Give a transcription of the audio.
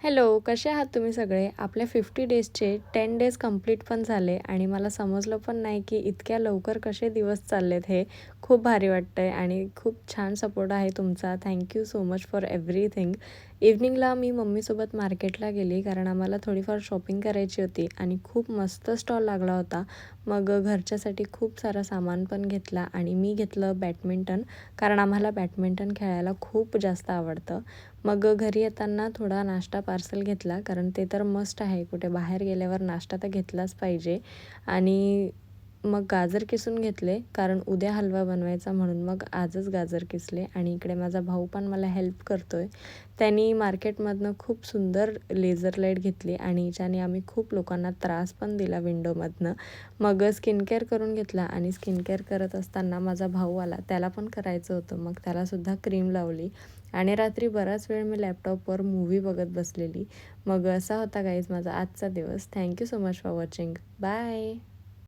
Hello, कसे आहात तुम्ही सगळे? आपल्या 50 डेजचे 10 डेज कंप्लीट पण झाले आणि मला समजलं पण नाही की इतक्या लवकर कसे दिवस चाललेत हे. खूप भारी वाटतंय आणि खूप छान सपोर्ट आहे तुमचा. Thank you so much for everything. इव्हनिंगला मी मम्मीसोबत मार्केटला गेली कारण आम्हाला थोडीफार शॉपिंग करायची होती आणि खूप मस्त स्टॉल लागला होता. मग घरच्यासाठी खूप सारं सामान पण घेतला आणि मी घेतलं बॅडमिंटन कारण आम्हाला बॅडमिंटन खेळायला खूप जास्त आवडतं. मग घरी येताना थोडा नाश्ता पार्सल घेतला कारण ते तर मस्ट आहे. कुठे बाहेर गेल्यावर नाश्ता तर घेतलाच पाहिजे. आणि मग गाजर किसून घेतले कारण उद्या हलवा बनवायचा म्हणून मग आजच गाजर किसले आणि इकडे माझा भाऊ पण मला हेल्प करतोय. त्यांनी मार्केटमधनं खूप सुंदर लेझर लाईट घेतली आणि ज्याने आम्ही खूप लोकांना त्रास पण दिला विंडोमधनं. मग स्किन केअर करून घेतला आणि स्किन केअर करत असताना माझा भाऊ आला. त्याला पण करायचं होतं. मग त्यालासुद्धा क्रीम लावली आणि रात्री बराच वेळ मी लॅपटॉपवर मूव्ही बघत बसलेली. मग असा होता गाईज माझा आजचा दिवस. Thank you so much for watching. Bye.